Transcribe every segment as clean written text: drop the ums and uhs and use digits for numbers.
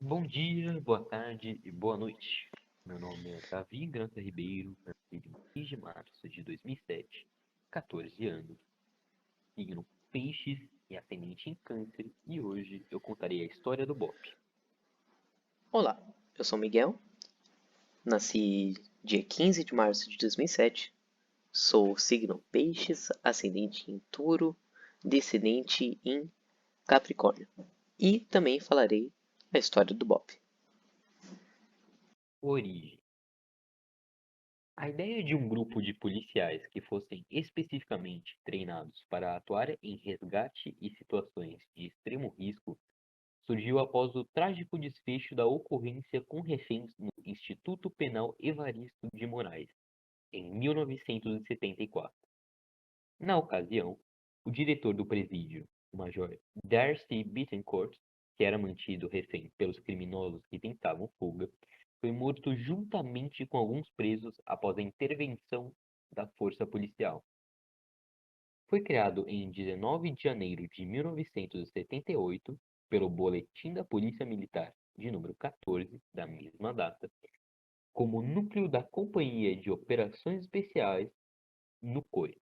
Bom dia, boa tarde e boa noite. Meu nome é Davi Grança Ribeiro, nascido em 6 de março de 2007, 14 anos, signo Peixes e ascendente em Câncer, e hoje eu contarei a história do Bop. Olá, eu sou Miguel, nasci dia 15 de março de 2007, sou signo Peixes, ascendente em Touro, descendente em Capricórnio. E também falarei a história do Bob. Origem. A ideia de um grupo de policiais que fossem especificamente treinados para atuar em resgate e situações de extremo risco surgiu após o trágico desfecho da ocorrência com reféns no Instituto Penal Evaristo de Moraes, em 1974. Na ocasião, o diretor do presídio, o Major Darcy Bittencourt, que era mantido refém pelos criminosos que tentavam fuga, foi morto juntamente com alguns presos após a intervenção da força policial. Foi criado em 19 de janeiro de 1978 pelo Boletim da Polícia Militar de número 14 da mesma data, como núcleo da Companhia de Operações Especiais NUCOI,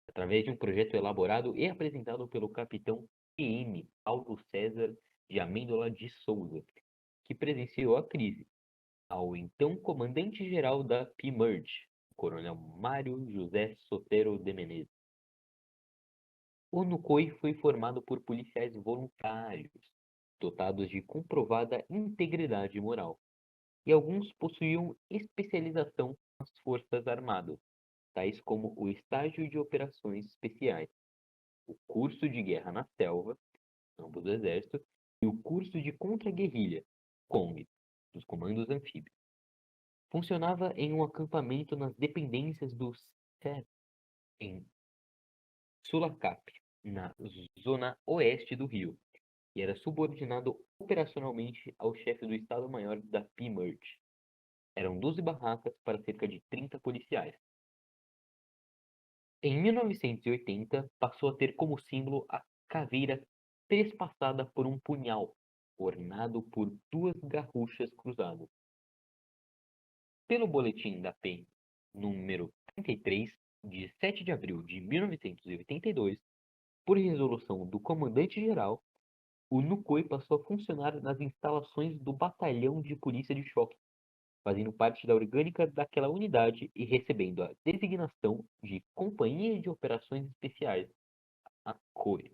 através de um projeto elaborado e apresentado pelo capitão PM Paulo César de Amêndola de Souza, que presenciou a crise, ao então comandante-geral da PMERG, o coronel Mário José Sotero de Menezes. O NUCOI foi formado por policiais voluntários, dotados de comprovada integridade moral, e alguns possuíam especialização nas Forças Armadas, tais como o Estágio de Operações Especiais, o Curso de Guerra na Selva, ambos do Exército, e o Curso de Contra-Guerrilha, CONG, dos Comandos Anfíbios. Funcionava em um acampamento nas dependências do SEB, em Sulacap, na zona oeste do Rio, e era subordinado operacionalmente ao chefe do Estado-Maior da PMERG. Eram 12 barracas para cerca de 30 policiais. Em 1980, passou a ter como símbolo a caveira trespassada por um punhal, ornado por duas garruchas cruzadas. Pelo boletim da PEN, número 33, de 7 de abril de 1982, por resolução do comandante-geral, o NUCOI passou a funcionar nas instalações do Batalhão de Polícia de Choque, fazendo parte da orgânica daquela unidade e recebendo a designação de Companhia de Operações Especiais, a COI.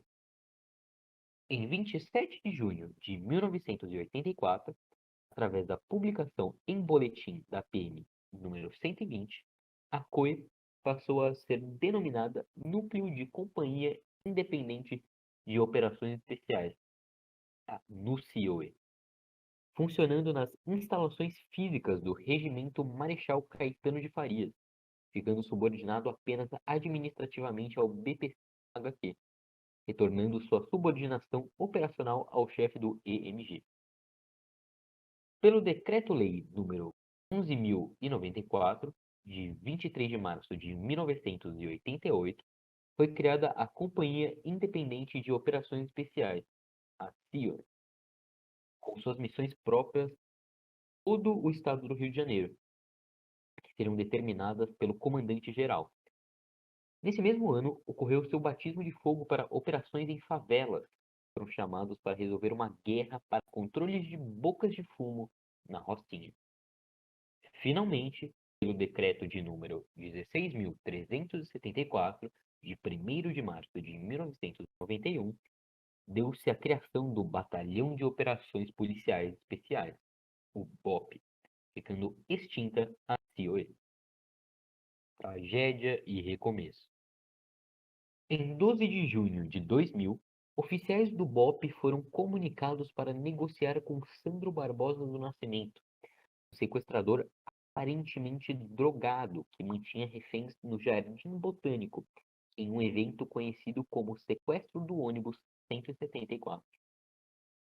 Em 27 de junho de 1984, através da publicação em boletim da PM número 120, a COI passou a ser denominada Núcleo de Companhia Independente de Operações Especiais, a NUCIOE, funcionando nas instalações físicas do Regimento Marechal Caetano de Farias, ficando subordinado apenas administrativamente ao BPC-HQ, retornando sua subordinação operacional ao chefe do EMG. Pelo Decreto-Lei número 11.094, de 23 de março de 1988, foi criada a Companhia Independente de Operações Especiais, a CIOR, com suas missões próprias todo o estado do Rio de Janeiro, que serão determinadas pelo comandante-geral. Nesse mesmo ano, ocorreu seu batismo de fogo para operações em favelas. Foram chamados para resolver uma guerra para controles de bocas de fumo na Rocinha. Finalmente, pelo decreto de número 16.374, de 1º de março de 1991, deu-se a criação do Batalhão de Operações Policiais Especiais, o BOP, ficando extinta a CIOE. Tragédia e recomeço. Em 12 de junho de 2000, oficiais do BOP foram comunicados para negociar com Sandro Barbosa do Nascimento, um sequestrador aparentemente drogado que mantinha reféns no Jardim Botânico, em um evento conhecido como Sequestro do Ônibus 174.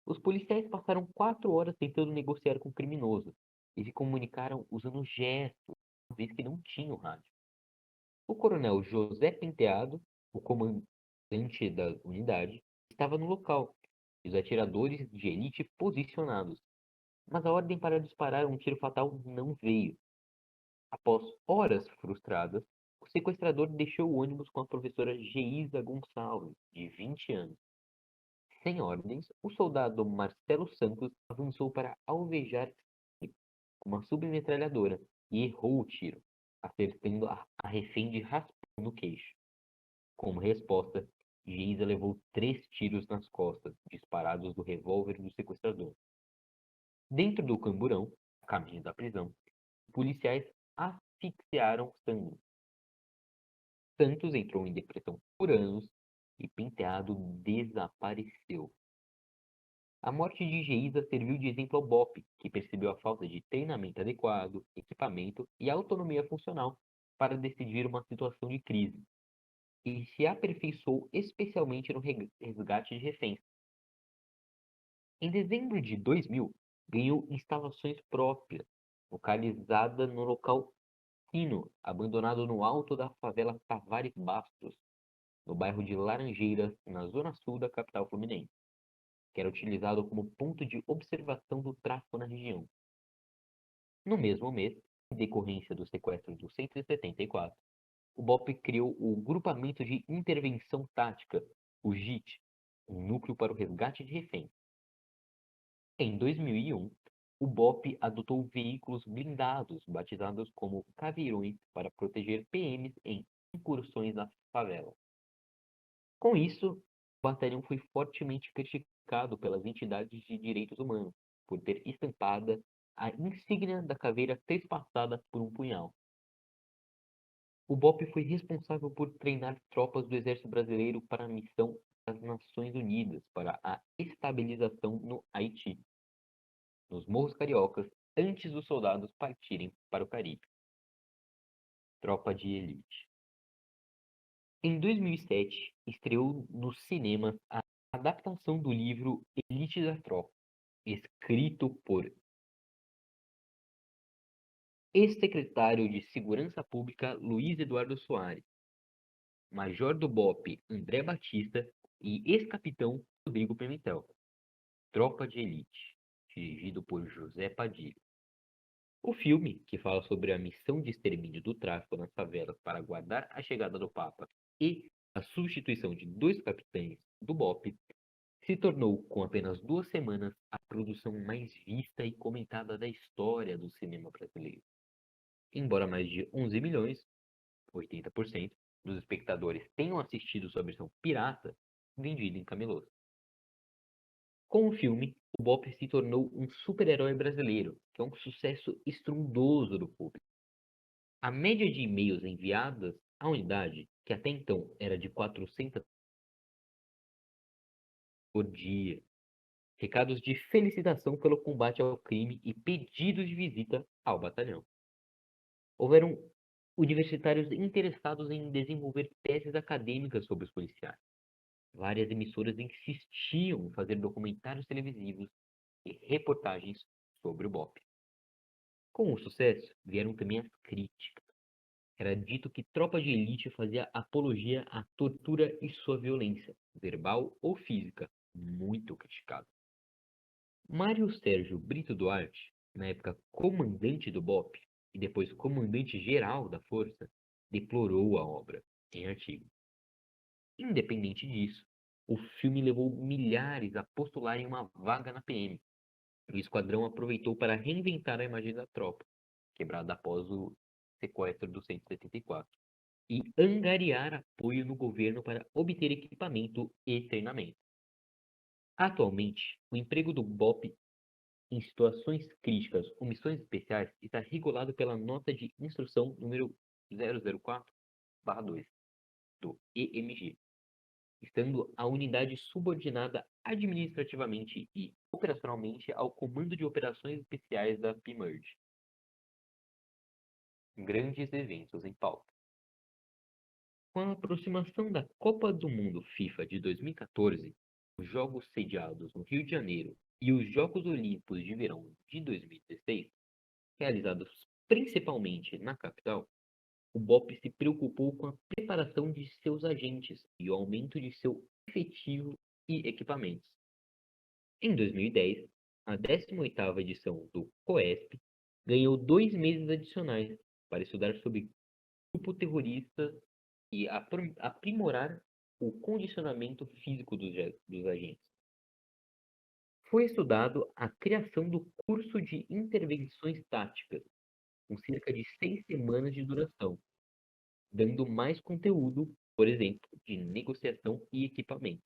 Os policiais passaram 4 horas tentando negociar com o criminoso e se comunicaram usando gestos, uma vez que não tinham rádio. O coronel José Penteado, o comandante da unidade, estava no local e os atiradores de elite posicionados. mas a ordem para disparar um tiro fatal não veio. Após horas frustradas, o sequestrador deixou o ônibus com a professora Geisa Gonçalves, de 20 anos. Sem ordens, o soldado Marcelo Santos avançou para alvejar com uma submetralhadora e errou o tiro, acertando a refém de raspão no queixo. Como resposta, Geisa levou 3 tiros nas costas, disparados do revólver do sequestrador. Dentro do camburão, a caminho da prisão, policiais asfixiaram Santos. Santos entrou em depressão por anos e Penteado desapareceu. A morte de Geisa serviu de exemplo ao BOPE, que percebeu a falta de treinamento adequado, equipamento e autonomia funcional para decidir uma situação de crise, e se aperfeiçoou especialmente no resgate de reféns. Em dezembro de 2000, ganhou instalações próprias, localizada no local Sino, abandonado no alto da favela Tavares Bastos, no bairro de Laranjeiras, na zona sul da capital fluminense, que era utilizado como ponto de observação do tráfico na região. No mesmo mês, em decorrência do sequestro do 174, o BOPE criou o Grupamento de Intervenção Tática, o GIT, um núcleo para o resgate de reféns. Em 2001, o BOPE adotou veículos blindados, batizados como caveirões, para proteger PMs em incursões na favela. Com isso, o batalhão foi fortemente criticado pelas entidades de direitos humanos por ter estampada a insígnia da caveira trespassada por um punhal. O BOPE foi responsável por treinar tropas do Exército Brasileiro para a missão das Nações Unidas para a estabilização no Haiti, nos Morros Cariocas, antes dos soldados partirem para o Caribe. Tropa de Elite. Em 2007, estreou nos cinemas a adaptação do livro Elite da Tropa, escrito por ex-secretário de Segurança Pública Luiz Eduardo Soares, major do BOPE André Batista e ex-capitão Rodrigo Pimentel. Tropa de Elite, dirigido por José Padilha. O filme, que fala sobre a missão de extermínio do tráfico nas favelas para aguardar a chegada do Papa e a substituição de 2 capitães do BOPE, se tornou, com apenas 2 semanas, a produção mais vista e comentada da história do cinema brasileiro. Embora mais de 11 milhões, 80%, dos espectadores tenham assistido sua versão pirata, vendida em camelôs. Com o filme, o BOPE se tornou um super-herói brasileiro, que é um sucesso estrondoso do público. A média de e-mails enviadas à unidade, que até então era de 400 por dia, recados de felicitação pelo combate ao crime e pedidos de visita ao batalhão. Houveram universitários interessados em desenvolver teses acadêmicas sobre os policiais. Várias emissoras insistiam em fazer documentários televisivos e reportagens sobre o BOPE. Com o sucesso, vieram também as críticas. Era dito que Tropa de Elite fazia apologia à tortura e sua violência, verbal ou física, muito criticado. Mário Sérgio Brito Duarte, na época comandante do BOPE e depois comandante-geral da força, deplorou a obra em artigo. Independente disso, o filme levou milhares a postularem uma vaga na PM. O esquadrão aproveitou para reinventar a imagem da tropa, quebrada após o sequestro do 174, e angariar apoio no governo para obter equipamento e treinamento. Atualmente, o emprego do BOPE em situações críticas ou missões especiais está regulado pela nota de instrução número 004/2 do EMG, estando a unidade subordinada administrativamente e operacionalmente ao Comando de Operações Especiais da PMERG. Grandes eventos em pauta. Com a aproximação da Copa do Mundo FIFA de 2014, os Jogos sediados no Rio de Janeiro e os Jogos Olímpicos de Verão de 2016, realizados principalmente na capital, o BOPE se preocupou com a preparação de seus agentes e o aumento de seu efetivo e equipamentos. Em 2010, A 18ª edição do COESP ganhou 2 meses adicionais para estudar sobre grupo terrorista e aprimorar o condicionamento físico dos agentes. Foi estudado a criação do curso de intervenções táticas, com cerca de 6 semanas de duração, dando mais conteúdo, por exemplo, de negociação e equipamento.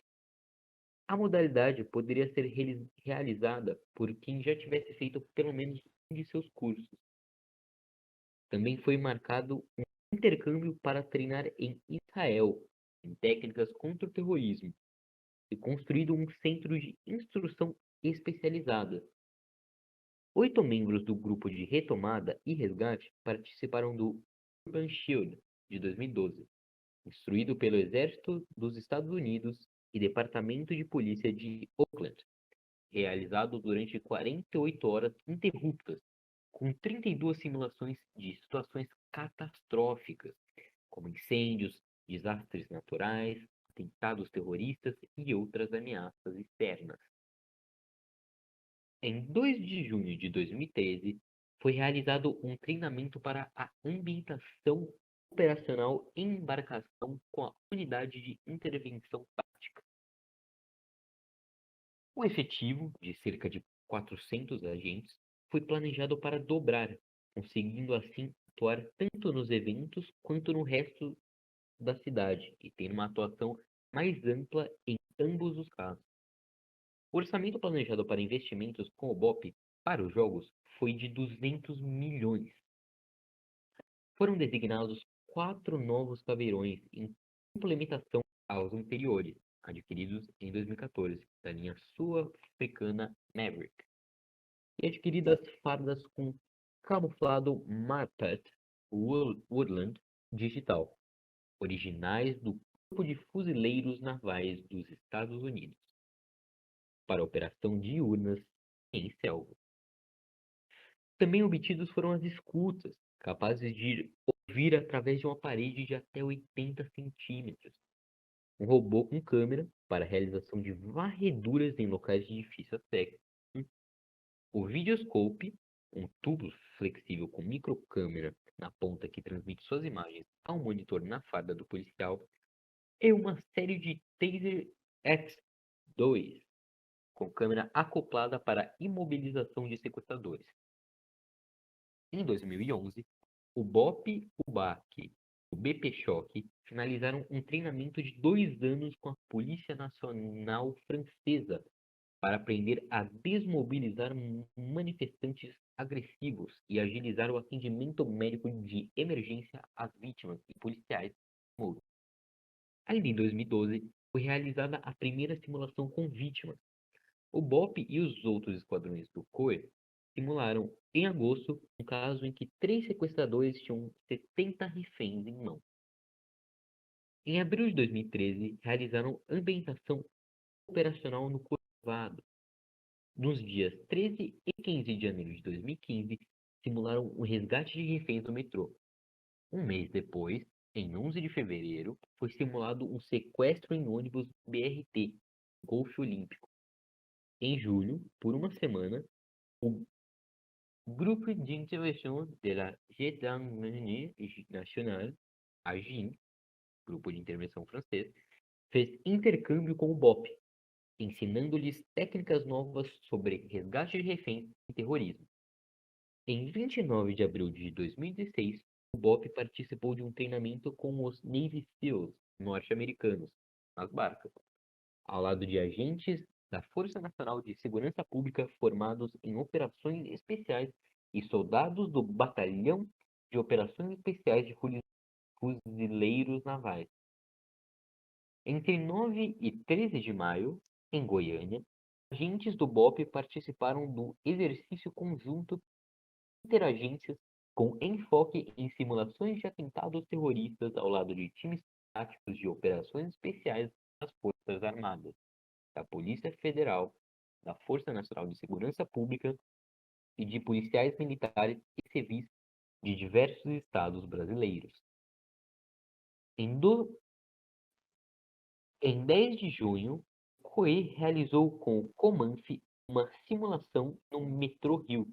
A modalidade poderia ser realizada por quem já tivesse feito pelo menos um de seus cursos. Também foi marcado um intercâmbio para treinar em Israel em técnicas contra o terrorismo e construído um centro de instrução especializada. 8 membros do grupo de retomada e resgate participaram do Urban Shield de 2012, instruído pelo Exército dos Estados Unidos e Departamento de Polícia de Oakland, realizado durante 48 horas ininterruptas, com 32 simulações de situações catastróficas, como incêndios, desastres naturais, atentados terroristas e outras ameaças externas. Em 2 de junho de 2013, foi realizado um treinamento para a ambientação operacional em embarcação com a Unidade de Intervenção Tática. O efetivo, de cerca de 400 agentes, foi planejado para dobrar, conseguindo assim atuar tanto nos eventos quanto no resto da cidade e ter uma atuação mais ampla em ambos os casos. O orçamento planejado para investimentos com o BOP para os jogos foi de 200 milhões. Foram designados 4 novos caveirões em complementação aos anteriores, adquiridos em 2014, da linha sul-africana Maverick, e adquiridas fardas com camuflado Marpet Woodland digital, originais do Corpo de Fuzileiros Navais dos Estados Unidos, para operação diurnas em selva. Também obtidos foram as escutas, capazes de ouvir através de uma parede de até 80 centímetros. Um robô com câmera para a realização de varreduras em locais de difícil acesso. O Videoscope, um tubo flexível com microcâmera na ponta que transmite suas imagens ao monitor na farda do policial. E uma série de Taser X2, com câmera acoplada para imobilização de sequestradores. Em 2011, o BOP, o BAC e o BP-Choque finalizaram um treinamento de 2 anos com a Polícia Nacional Francesa para aprender a desmobilizar manifestantes agressivos e agilizar o atendimento médico de emergência às vítimas e policiais. Ainda em 2012, foi realizada a primeira simulação com vítimas. O BOP e os outros esquadrões do COE simularam, em agosto, um caso em que 3 sequestradores tinham 70 reféns em mão. Em abril de 2013, realizaram ambientação operacional no Corcovado. Nos dias 13 e 15 de janeiro de 2015, simularam um resgate de reféns no metrô. Um mês depois, em 11 de fevereiro, foi simulado um sequestro em ônibus BRT, Golfe Olímpico. Em julho, por uma semana, o Grupo de Intervenção de la Gendarmerie Nationale, AGIN, Grupo de Intervenção Francês, fez intercâmbio com o BOP, ensinando-lhes técnicas novas sobre resgate de reféns e terrorismo. Em 29 de abril de 2016, o BOP participou de um treinamento com os Navy SEALs norte-americanos, nas barcas, ao lado de agentes da Força Nacional de Segurança Pública formados em operações especiais e soldados do Batalhão de Operações Especiais de Fuzileiros Navais. Entre 9 e 13 de maio, em Goiânia, agentes do BOP participaram do exercício conjunto interagências com enfoque em simulações de atentados terroristas ao lado de times táticos de operações especiais das Forças Armadas, da Polícia Federal, da Força Nacional de Segurança Pública e de policiais militares e civis de diversos estados brasileiros. Em 10 de junho, COE realizou com o COMANF uma simulação no metrô Rio,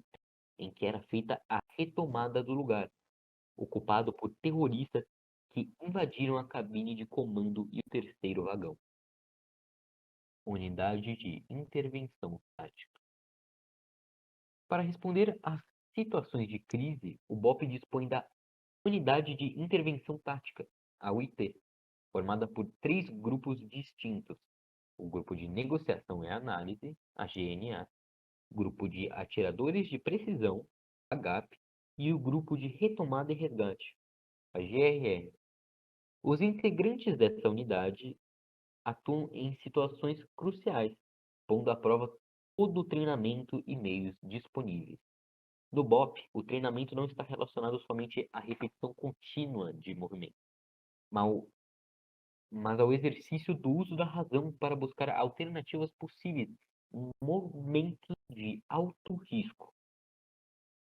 em que era feita a retomada do lugar, ocupado por terroristas que invadiram a cabine de comando e o terceiro vagão. Unidade de intervenção tática. Para responder às situações de crise, o BOP dispõe da Unidade de Intervenção Tática, a UIT, formada por 3 grupos distintos: o Grupo de Negociação e Análise, a GNA, Grupo de Atiradores de Precisão, a GAP, e o Grupo de Retomada e Resgate, a GRR. Os integrantes dessa unidade atuam em situações cruciais, pondo à prova todo o treinamento e meios disponíveis. No BOP, o treinamento não está relacionado somente à repetição contínua de movimentos, mas ao exercício do uso da razão para buscar alternativas possíveis em momentos de alto risco.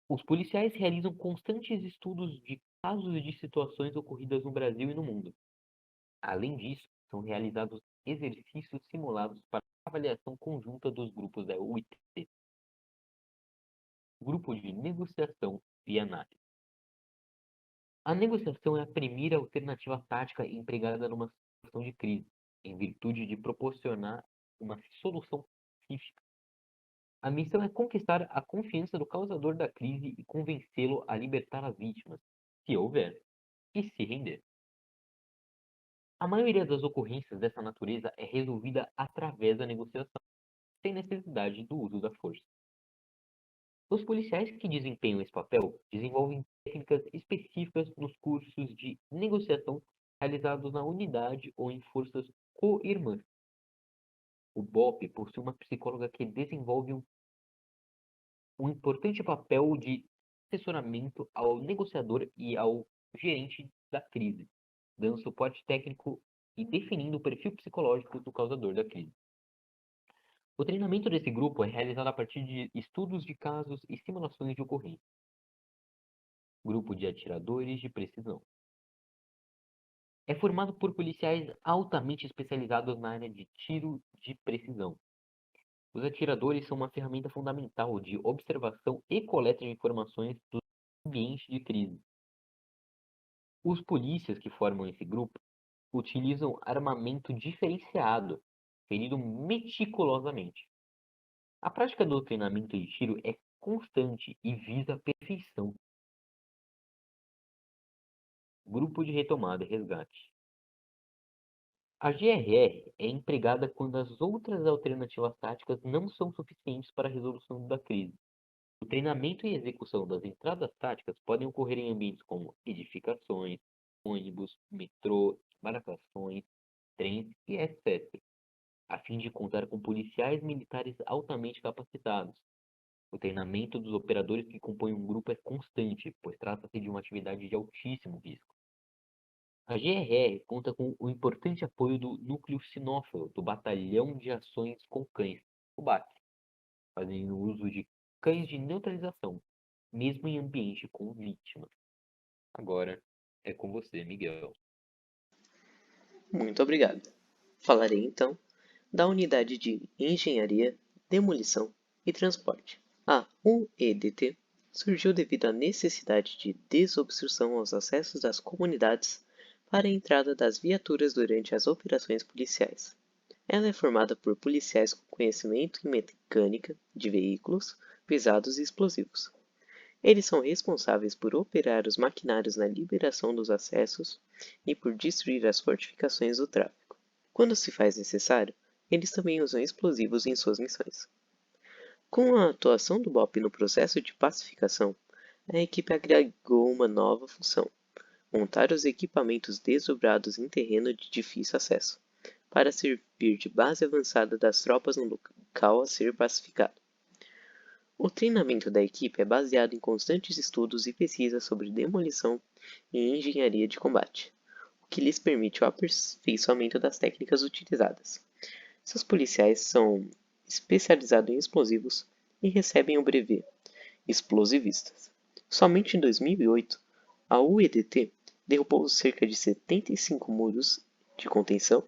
Os policiais realizam constantes estudos de casos e de situações ocorridas no Brasil e no mundo. Além disso, são realizados exercícios simulados para avaliação conjunta dos grupos da UIT, Grupo de Negociação e Análise. A negociação é a primeira alternativa tática empregada numa situação de crise, em virtude de proporcionar uma solução pacífica. A missão é conquistar a confiança do causador da crise e convencê-lo a libertar as vítimas, se houver, e se render. A maioria das ocorrências dessa natureza é resolvida através da negociação, sem necessidade do uso da força. Os policiais que desempenham esse papel desenvolvem técnicas específicas nos cursos de negociação realizados na unidade ou em forças co-irmãs. O BOP possui uma psicóloga que desenvolve um importante papel de assessoramento ao negociador e ao gerente da crise, dando suporte técnico e definindo o perfil psicológico do causador da crise. O treinamento desse grupo é realizado a partir de estudos de casos e simulações de ocorrência. Grupo de atiradores de precisão. É formado por policiais altamente especializados na área de tiro de precisão. Os atiradores são uma ferramenta fundamental de observação e coleta de informações do ambiente de crise. Os polícias que formam esse grupo utilizam armamento diferenciado, ferido meticulosamente. A prática do treinamento de tiro é constante e visa a perfeição. Grupo de retomada e resgate. A GRR é empregada quando as outras alternativas táticas não são suficientes para a resolução da crise. O treinamento e execução das entradas táticas podem ocorrer em ambientes como edificações, ônibus, metrô, embarcações, trens e etc., a fim de contar com policiais militares altamente capacitados. O treinamento dos operadores que compõem um grupo é constante, pois trata-se de uma atividade de altíssimo risco. A GRR conta com o importante apoio do Núcleo Sinófilo do Batalhão de Ações com Cães, o BAC, fazendo uso de cães de neutralização, mesmo em ambiente com vítimas. Agora é com você, Miguel. Muito obrigado. Falarei então da Unidade de Engenharia, Demolição e Transporte. A UEDT surgiu devido à necessidade de desobstrução aos acessos das comunidades para a entrada das viaturas durante as operações policiais. Ela é formada por policiais com conhecimento em mecânica de veículos, pesados e explosivos. Eles são responsáveis por operar os maquinários na liberação dos acessos e por destruir as fortificações do tráfego. Quando se faz necessário, eles também usam explosivos em suas missões. Com a atuação do BOP no processo de pacificação, a equipe agregou uma nova função: montar os equipamentos desdobrados em terreno de difícil acesso, para servir de base avançada das tropas no local a ser pacificado. O treinamento da equipe é baseado em constantes estudos e pesquisas sobre demolição e engenharia de combate, o que lhes permite o aperfeiçoamento das técnicas utilizadas. Seus policiais são especializados em explosivos e recebem o brevet explosivistas. Somente em 2008, a UEDT derrubou cerca de 75 muros de contenção,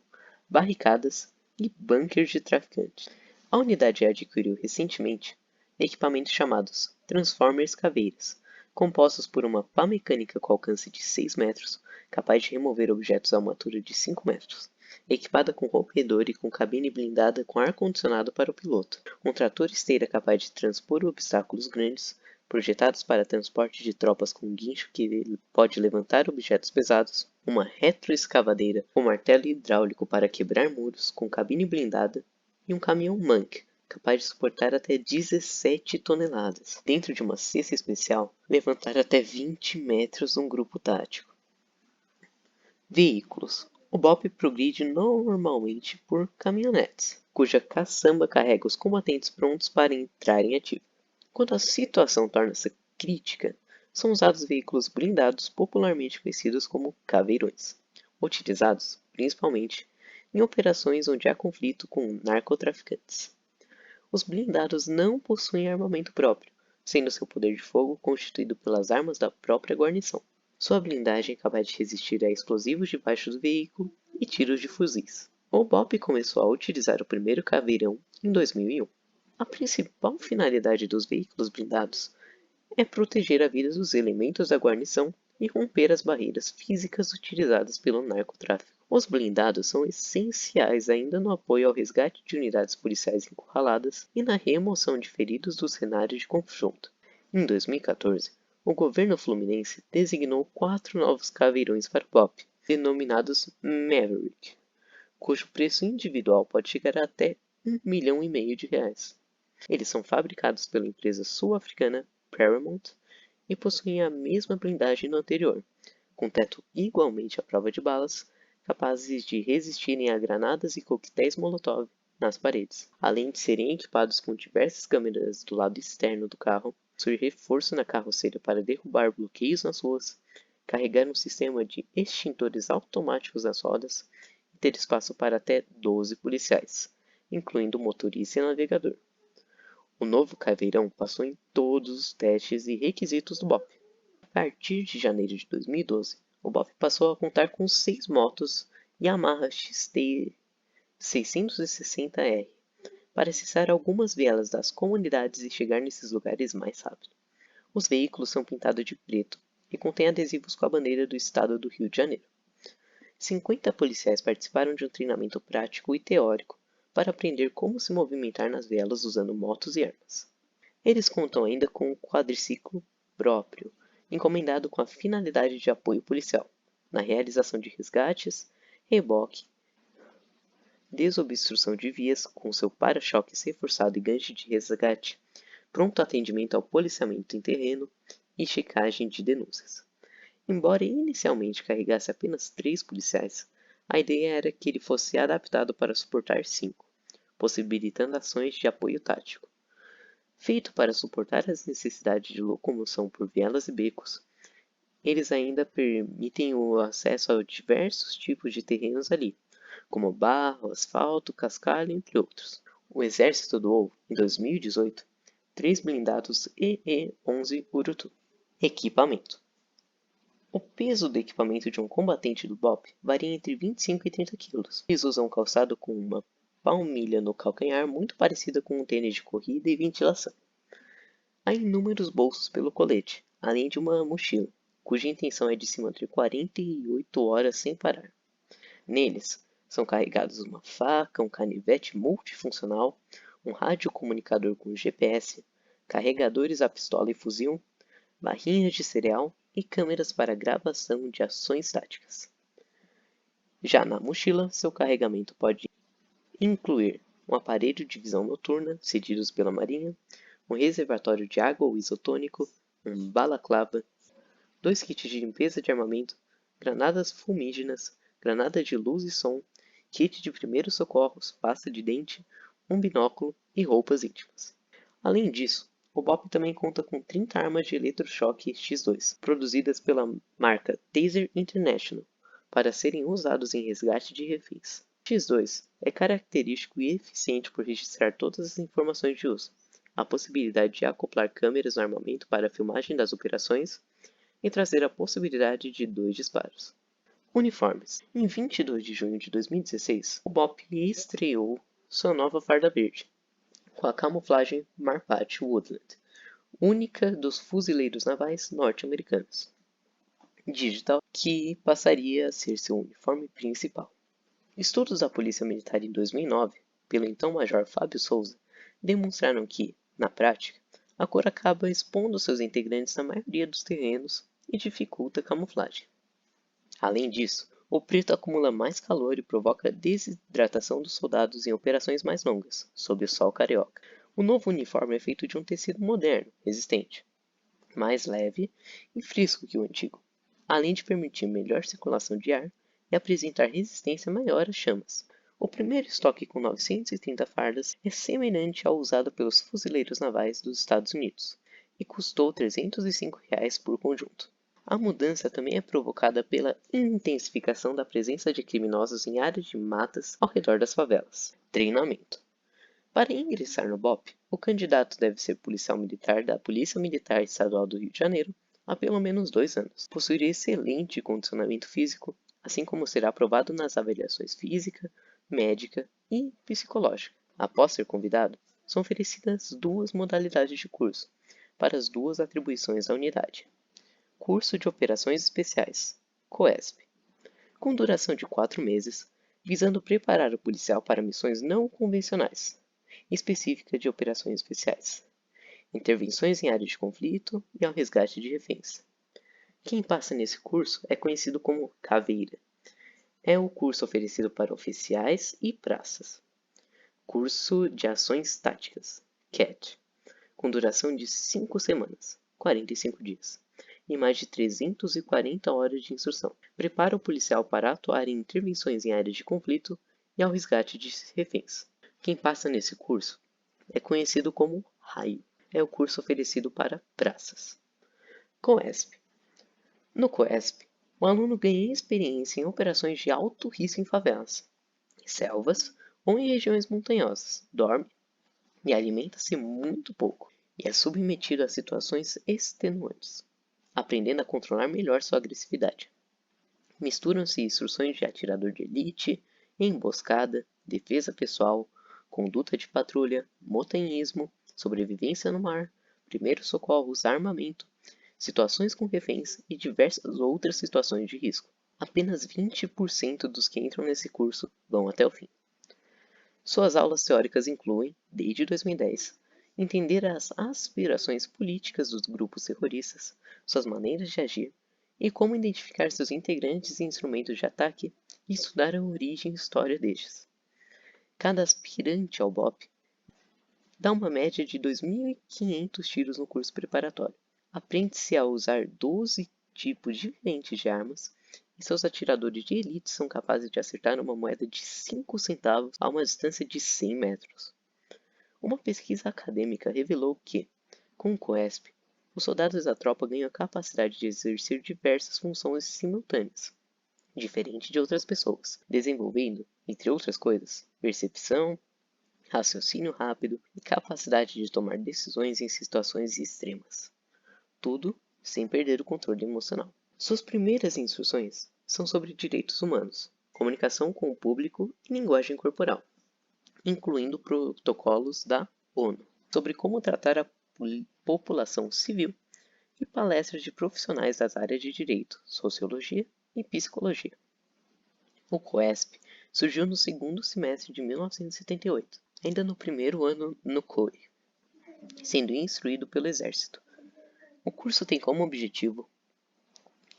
barricadas e bunkers de traficantes. A unidade adquiriu recentemente equipamentos chamados Transformers Caveiras, compostos por uma pá mecânica com alcance de 6 metros, capaz de remover objetos a uma altura de 5 metros, equipada com rompedor e com cabine blindada com ar-condicionado para o piloto, um trator esteira capaz de transpor obstáculos grandes, projetados para transporte de tropas com guincho que pode levantar objetos pesados, uma retroescavadeira com martelo hidráulico para quebrar muros com cabine blindada e um caminhão Monk, capaz de suportar até 17 toneladas. Dentro de uma cesta especial, levantar até 20 metros um grupo tático. Veículos. O BOP progride normalmente por caminhonetes, cuja caçamba carrega os combatentes prontos para entrar em ativo. Quando a situação torna-se crítica, são usados veículos blindados popularmente conhecidos como caveirões, utilizados, principalmente, em operações onde há conflito com narcotraficantes. Os blindados não possuem armamento próprio, sendo seu poder de fogo constituído pelas armas da própria guarnição. Sua blindagem é capaz de resistir a explosivos debaixo do veículo e tiros de fuzis. O BOP começou a utilizar o primeiro caveirão em 2001. A principal finalidade dos veículos blindados é proteger a vida dos elementos da guarnição e romper as barreiras físicas utilizadas pelo narcotráfico. Os blindados são essenciais ainda no apoio ao resgate de unidades policiais encurraladas e na remoção de feridos dos cenários de confronto. Em 2014, o governo fluminense designou 4 novos caveirões para o BOP, denominados Maverick, cujo preço individual pode chegar a até R$ 1,5 milhão. Eles são fabricados pela empresa sul-africana Paramount e possuem a mesma blindagem do anterior, com teto igualmente à prova de balas, capazes de resistirem a granadas e coquetéis Molotov nas paredes. Além de serem equipados com diversas câmeras do lado externo do carro, possui reforço na carroceria para derrubar bloqueios nas ruas, carregar um sistema de extintores automáticos nas rodas e ter espaço para até 12 policiais, incluindo motorista e navegador. O novo caveirão passou em todos os testes e requisitos do BOP. A partir de janeiro de 2012, o BOP passou a contar com 6 motos Yamaha XT 660R para acessar algumas vielas das comunidades e chegar nesses lugares mais rápido. Os veículos são pintados de preto e contêm adesivos com a bandeira do estado do Rio de Janeiro. 50 policiais participaram de um treinamento prático e teórico para aprender como se movimentar nas vielas usando motos e armas. Eles contam ainda com um quadriciclo próprio, encomendado com a finalidade de apoio policial, na realização de resgates, reboque, desobstrução de vias com seu para-choques reforçado e gancho de resgate, pronto atendimento ao policiamento em terreno e checagem de denúncias. Embora inicialmente carregasse apenas 3 policiais, a ideia era que ele fosse adaptado para suportar 5, possibilitando ações de apoio tático. Feito para suportar as necessidades de locomoção por vielas e becos, eles ainda permitem o acesso a diversos tipos de terrenos ali, como barro, asfalto, cascalho, entre outros. O Exército doou, em 2018, 3 blindados EE-11 Urutu. Equipamento. O peso do equipamento de um combatente do BOP varia entre 25 e 30 kg. Eles usam um calçado com uma palmilha no calcanhar muito parecida com um tênis de corrida e ventilação. Há inúmeros bolsos pelo colete, além de uma mochila, cuja intenção é de se manter 48 horas sem parar. Neles são carregados uma faca, um canivete multifuncional, um radiocomunicador com GPS, carregadores a pistola e fuzil, barrinhas de cereal e câmeras para gravação de ações táticas. Já na mochila, seu carregamento pode incluir um aparelho de visão noturna, cedidos pela Marinha, um reservatório de água ou isotônico, um balaclava, 2 kits de limpeza de armamento, granadas fumígenas, granada de luz e som, kit de primeiros socorros, pasta de dente, um binóculo e roupas íntimas. Além disso, o BOP também conta com 30 armas de eletrochoque X2, produzidas pela marca Taser International, para serem usados em resgate de reféns. X2 é característico e eficiente por registrar todas as informações de uso, a possibilidade de acoplar câmeras no armamento para a filmagem das operações e trazer a possibilidade de 2 disparos. Uniformes. Em 22 de junho de 2016, o BOP estreou sua nova farda verde, com a camuflagem Marpat Woodland, única dos fuzileiros navais norte-americanos. Digital, que passaria a ser seu uniforme principal. Estudos da Polícia Militar em 2009, pelo então Major Fábio Souza, demonstraram que, na prática, a cor acaba expondo seus integrantes na maioria dos terrenos e dificulta a camuflagem. Além disso, o preto acumula mais calor e provoca desidratação dos soldados em operações mais longas, sob o sol carioca. O novo uniforme é feito de um tecido moderno, resistente, mais leve e fresco que o antigo, além de permitir melhor circulação de ar e apresentar resistência maior às chamas. O primeiro estoque com 930 fardas é semelhante ao usado pelos fuzileiros navais dos Estados Unidos e custou R$ 305 por conjunto. A mudança também é provocada pela intensificação da presença de criminosos em áreas de matas ao redor das favelas. Treinamento. Para ingressar no BOP, o candidato deve ser policial militar da Polícia Militar Estadual do Rio de Janeiro há pelo menos 2 anos, possuir excelente condicionamento físico, assim como ser aprovado nas avaliações física, médica e psicológica. Após ser convidado, são oferecidas 2 modalidades de curso, para as 2 atribuições da unidade. Curso de Operações Especiais, COESP, com duração de 4 meses, visando preparar o policial para missões não convencionais, específica de operações especiais, intervenções em área de conflito e ao resgate de reféns. Quem passa nesse curso é conhecido como Caveira. É o curso oferecido para oficiais e praças. Curso de Ações Táticas, CAT, com duração de 5 semanas, 45 dias, e mais de 340 horas de instrução. Prepara o policial para atuar em intervenções em áreas de conflito e ao resgate de reféns. Quem passa nesse curso é conhecido como Raio. É o curso oferecido para praças. COESP. No COESP, o aluno ganha experiência em operações de alto risco em favelas, selvas ou em regiões montanhosas, dorme e alimenta-se muito pouco, e é submetido a situações extenuantes, aprendendo a controlar melhor sua agressividade. Misturam-se instruções de atirador de elite, emboscada, defesa pessoal, conduta de patrulha, montanhismo, sobrevivência no mar, primeiros socorros, armamento, situações com reféns e diversas outras situações de risco. Apenas 20% dos que entram nesse curso vão até o fim. Suas aulas teóricas incluem, desde 2010, entender as aspirações políticas dos grupos terroristas, suas maneiras de agir e como identificar seus integrantes e instrumentos de ataque e estudar a origem e história destes. Cada aspirante ao BOP dá uma média de 2.500 tiros no curso preparatório. Aprende-se a usar 12 tipos diferentes de armas e seus atiradores de elite são capazes de acertar uma moeda de 5 centavos a uma distância de 100 metros. Uma pesquisa acadêmica revelou que, com o COESP, os soldados da tropa ganham a capacidade de exercer diversas funções simultâneas, diferente de outras pessoas, desenvolvendo, entre outras coisas, percepção, raciocínio rápido e capacidade de tomar decisões em situações extremas. Tudo sem perder o controle emocional. Suas primeiras instruções são sobre direitos humanos, comunicação com o público e linguagem corporal, incluindo protocolos da ONU, sobre como tratar a população civil e palestras de profissionais das áreas de direito, sociologia e psicologia. O COESP surgiu no segundo semestre de 1978, ainda no primeiro ano no COE, sendo instruído pelo Exército. O curso tem como objetivo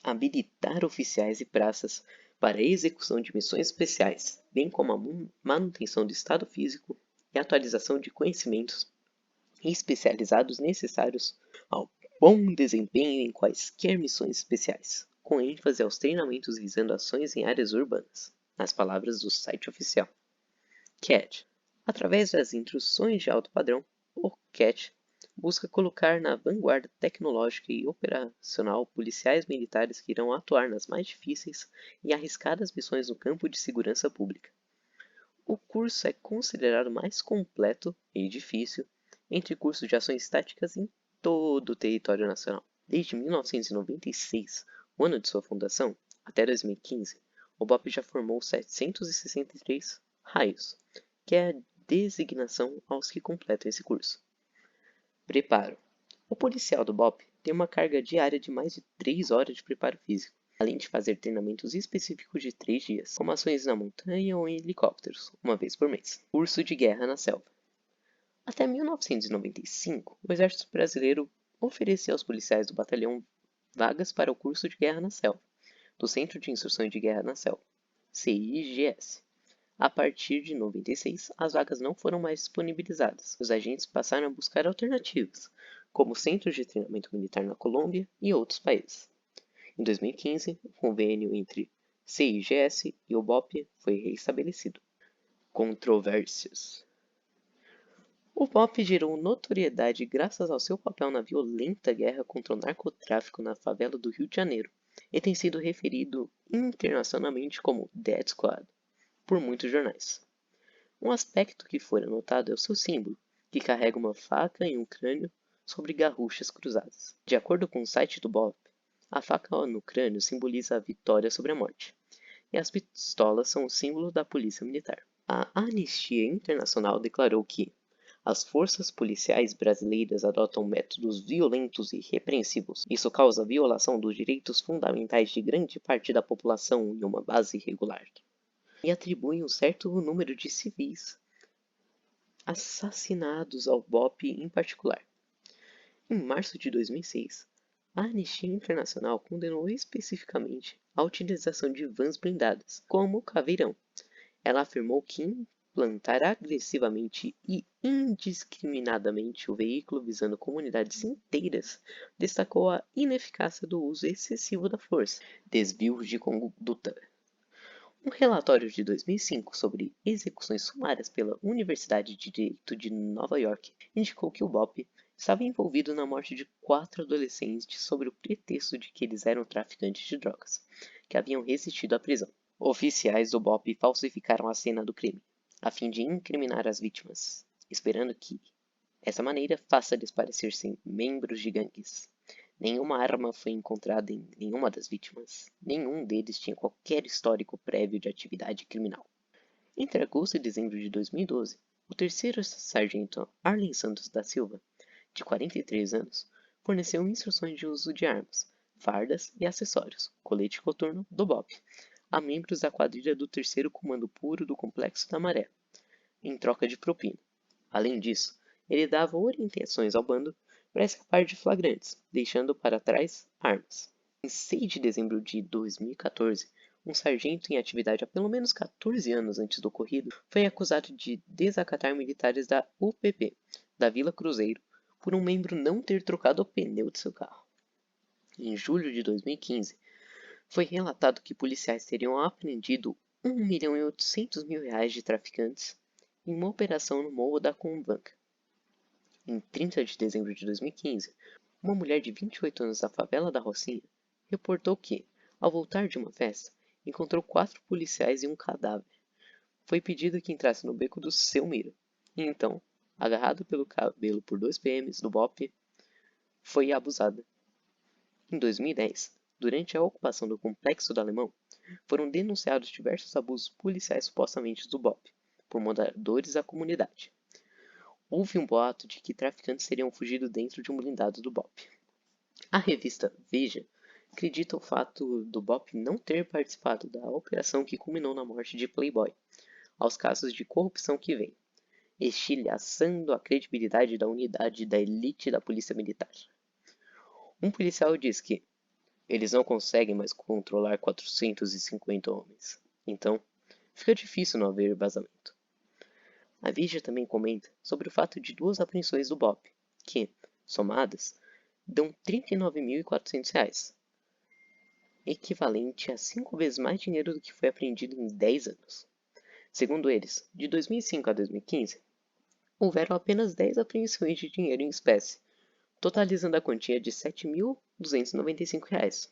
habilitar oficiais e praças para a execução de missões especiais, bem como a manutenção do estado físico e atualização de conhecimentos especializados necessários ao bom desempenho em quaisquer missões especiais, com ênfase aos treinamentos visando ações em áreas urbanas, nas palavras do site oficial. CAT. Através das instruções de alto padrão, o CAT busca colocar na vanguarda tecnológica e operacional policiais militares que irão atuar nas mais difíceis e arriscadas missões no campo de segurança pública. O curso é considerado mais completo e difícil entre cursos de ações táticas em todo o território nacional. Desde 1996, o ano de sua fundação, até 2015, o BOP já formou 763 raios, que é designação aos que completam esse curso. Preparo. O policial do BOP tem uma carga diária de mais de 3 horas de preparo físico, além de fazer treinamentos específicos de 3 dias, como ações na montanha ou em helicópteros, uma vez por mês. Curso de guerra na selva. Até 1995, o Exército Brasileiro oferecia aos policiais do batalhão vagas para o curso de guerra na selva, do Centro de Instrução de Guerra na Selva, CIGS. A partir de 96, as vagas não foram mais disponibilizadas. Os agentes passaram a buscar alternativas, como centros de treinamento militar na Colômbia e outros países. Em 2015, o convênio entre CIGS e o BOP foi reestabelecido. Controvérsias. O BOP gerou notoriedade graças ao seu papel na violenta guerra contra o narcotráfico na favela do Rio de Janeiro e tem sido referido internacionalmente como Death Squad por muitos jornais. Um aspecto que foi notado é o seu símbolo, que carrega uma faca e um crânio sobre garruchas cruzadas. De acordo com o site do BOP, a faca no crânio simboliza a vitória sobre a morte, e as pistolas são o símbolo da polícia militar. A Anistia Internacional declarou que as forças policiais brasileiras adotam métodos violentos e repreensivos. Isso causa violação dos direitos fundamentais de grande parte da população em uma base irregular. E atribuem um certo número de civis assassinados ao BOP em particular. Em março de 2006, a Anistia Internacional condenou especificamente a utilização de vans blindadas, como o Caveirão. Ela afirmou que implantar agressivamente e indiscriminadamente o veículo visando comunidades inteiras destacou a ineficácia do uso excessivo da força, desvios de conduta. Um relatório de 2005 sobre execuções sumárias pela Universidade de Direito de Nova York indicou que o BOP estava envolvido na morte de 4 adolescentes sob o pretexto de que eles eram traficantes de drogas, que haviam resistido à prisão. Oficiais do BOP falsificaram a cena do crime, a fim de incriminar as vítimas, esperando que, dessa maneira, faça-lhes parecer-se membros de gangues. Nenhuma arma foi encontrada em nenhuma das vítimas. Nenhum deles tinha qualquer histórico prévio de atividade criminal. Entre agosto e dezembro de 2012, o terceiro sargento Arlen Santos da Silva, de 43 anos, forneceu instruções de uso de armas, fardas e acessórios, colete coturno do BOP, a membros da quadrilha do terceiro comando puro do Complexo da Maré, em troca de propina. Além disso, ele dava orientações ao bando para escapar de flagrantes, deixando para trás armas. Em 6 de dezembro de 2014, um sargento em atividade há pelo menos 14 anos antes do ocorrido foi acusado de desacatar militares da UPP, da Vila Cruzeiro, por um membro não ter trocado o pneu de seu carro. Em julho de 2015, foi relatado que policiais teriam apreendido R$ 1.800.000 de traficantes em uma operação no Morro da Convanca. Em 30 de dezembro de 2015, uma mulher de 28 anos da favela da Rocinha reportou que, ao voltar de uma festa, encontrou 4 policiais e um cadáver. Foi pedido que entrasse no beco do Seu Miro, e então, agarrado pelo cabelo por 2 PMs do BOP, foi abusada. Em 2010, durante a ocupação do Complexo do Alemão, foram denunciados diversos abusos policiais supostamente do BOP, por moradores da comunidade. Houve um boato de que traficantes teriam fugido dentro de um blindado do BOP. A revista Veja acredita o fato do BOP não ter participado da operação que culminou na morte de Playboy, aos casos de corrupção que vem, estilhaçando a credibilidade da unidade da elite da polícia militar. Um policial diz que eles não conseguem mais controlar 450 homens, então fica difícil não haver vazamento. A Veja também comenta sobre o fato de 2 apreensões do BOP, que, somadas, dão R$ 39.400, equivalente a 5 vezes mais dinheiro do que foi apreendido em 10 anos. Segundo eles, de 2005 a 2015, houveram apenas 10 apreensões de dinheiro em espécie, totalizando a quantia de R$ 7.295.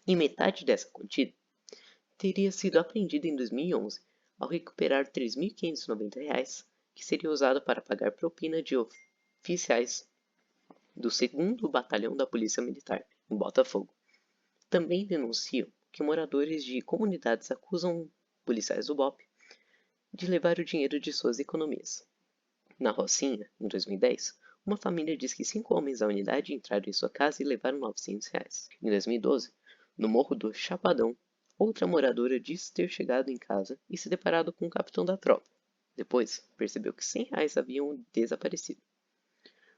E metade dessa quantia teria sido apreendida em 2011, ao recuperar R$ 3.590, que seria usado para pagar propina de oficiais do 2º Batalhão da Polícia Militar, em Botafogo. Também denunciam que moradores de comunidades acusam policiais do BOP de levar o dinheiro de suas economias. Na Rocinha, em 2010, uma família diz que 5 homens da unidade entraram em sua casa e levaram R$ 900. Em 2012, no Morro do Chapadão, outra moradora disse ter chegado em casa e se deparado com o capitão da tropa. Depois, percebeu que R$ 100 haviam desaparecido.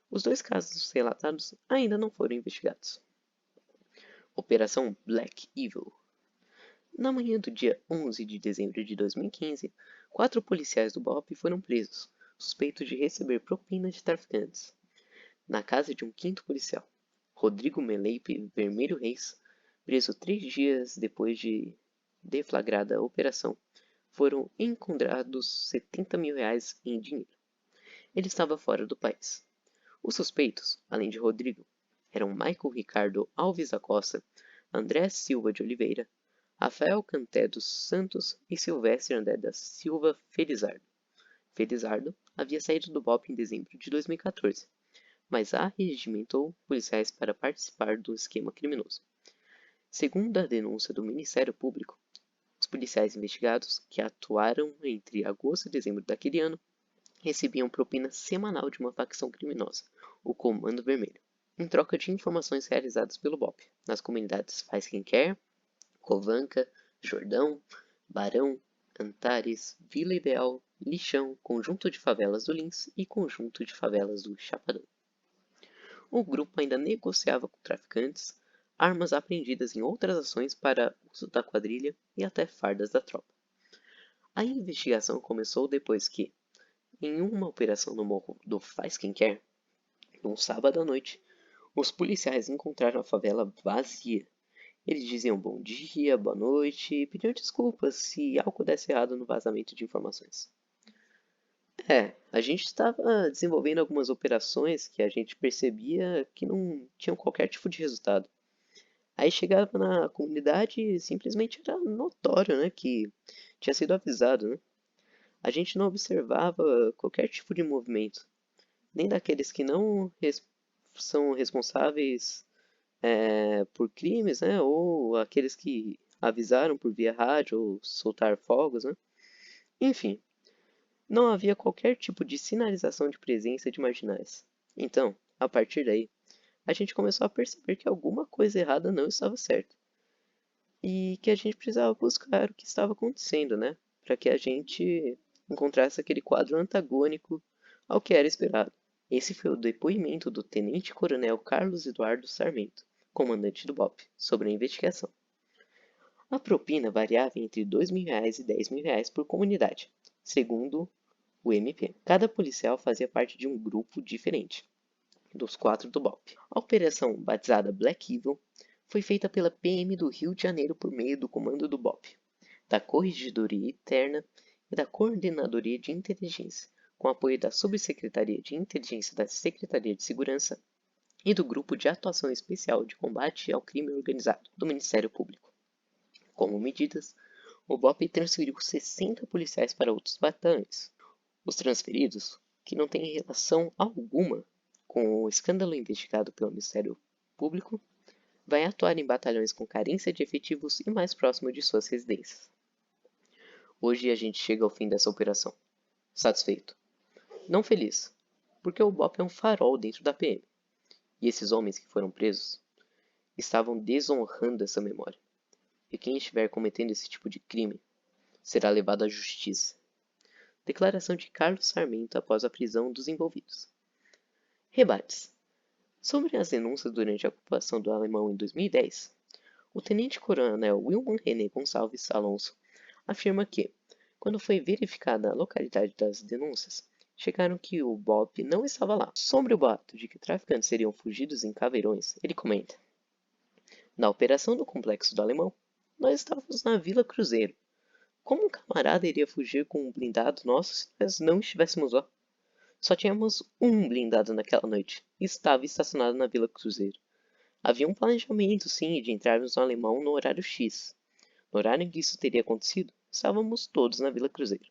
Os dois casos relatados ainda não foram investigados. Operação Black Evil. Na manhã do dia 11 de dezembro de 2015, 4 policiais do BOP foram presos, suspeitos de receber propina de traficantes. Na casa de um quinto policial, Rodrigo Meleipe Vermelho Reis, preso 3 dias depois de deflagrada a operação, foram encontrados R$ 70 mil em dinheiro. Ele estava fora do país. Os suspeitos, além de Rodrigo, eram Michael Ricardo Alves da Costa, André Silva de Oliveira, Rafael Canté dos Santos e Silvestre André da Silva Felizardo. Felizardo havia saído do BOP em dezembro de 2014, mas arregimentou policiais para participar do esquema criminoso. Segundo a denúncia do Ministério Público, os policiais investigados, que atuaram entre agosto e dezembro daquele ano, recebiam propina semanal de uma facção criminosa, o Comando Vermelho, em troca de informações realizadas pelo BOP, nas comunidades Faz Quem Quer, Covanca, Jordão, Barão, Antares, Vila Ideal, Lixão, Conjunto de Favelas do Lins e Conjunto de Favelas do Chapadão. O grupo ainda negociava com traficantes, armas apreendidas em outras ações para uso da quadrilha e até fardas da tropa. A investigação começou depois que, em uma operação no morro do Faz Quem Quer, num sábado à noite, os policiais encontraram a favela vazia. Eles diziam bom dia, boa noite e pediam desculpas se algo desse errado no vazamento de informações. A gente estava desenvolvendo algumas operações que a gente percebia que não tinham qualquer tipo de resultado. Aí chegava na comunidade e simplesmente era notório, né, que tinha sido avisado, né? A gente não observava qualquer tipo de movimento, nem daqueles que não são responsáveis por crimes, né, ou aqueles que avisaram por via rádio ou soltar fogos, né? Enfim, não havia qualquer tipo de sinalização de presença de marginais. Então, a partir daí, a gente começou a perceber que alguma coisa errada não estava certa. E que a gente precisava buscar o que estava acontecendo, né? Para que a gente encontrasse aquele quadro antagônico ao que era esperado. Esse foi o depoimento do Tenente-Coronel Carlos Eduardo Sarmento, comandante do BOP, sobre a investigação. A propina variava entre R$ 2.000 e R$ 10.000 por comunidade, segundo o MP. Cada policial fazia parte de um grupo diferente, dos 4 do BOP. A operação, batizada Black Evil, foi feita pela PM do Rio de Janeiro por meio do comando do BOP, da Corregedoria Interna e da Coordenadoria de Inteligência, com apoio da Subsecretaria de Inteligência da Secretaria de Segurança e do Grupo de Atuação Especial de Combate ao Crime Organizado do Ministério Público. Como medidas, o BOP transferiu 60 policiais para outros batalhões. Os transferidos, que não têm relação alguma com o escândalo investigado pelo Ministério Público, vai atuar em batalhões com carência de efetivos e mais próximo de suas residências. Hoje a gente chega ao fim dessa operação. Satisfeito. Não feliz, porque o BOP é um farol dentro da PM. E esses homens que foram presos estavam desonrando essa memória. E quem estiver cometendo esse tipo de crime será levado à justiça. Declaração de Carlos Sarmento após a prisão dos envolvidos. Rebates. Sobre as denúncias durante a ocupação do Alemão em 2010, o tenente-coronel Wilman René Gonçalves Alonso afirma que, quando foi verificada a localidade das denúncias, chegaram que o BOP não estava lá. Sobre o boato de que traficantes seriam fugidos em caveirões, ele comenta: na operação do Complexo do Alemão, nós estávamos na Vila Cruzeiro. Como um camarada iria fugir com um blindado nosso se nós não estivéssemos lá? Só tínhamos um blindado naquela noite, e estava estacionado na Vila Cruzeiro. Havia um planejamento, sim, de entrarmos no Alemão no horário X. No horário em que isso teria acontecido, estávamos todos na Vila Cruzeiro.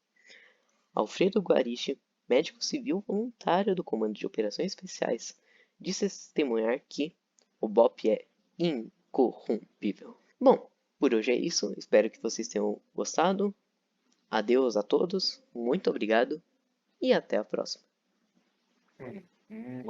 Alfredo Guarichi, médico civil voluntário do Comando de Operações Especiais, disse testemunhar que o BOP é incorrompível. Bom, por hoje é isso. Espero que vocês tenham gostado. Adeus a todos, muito obrigado e até a próxima. Hum,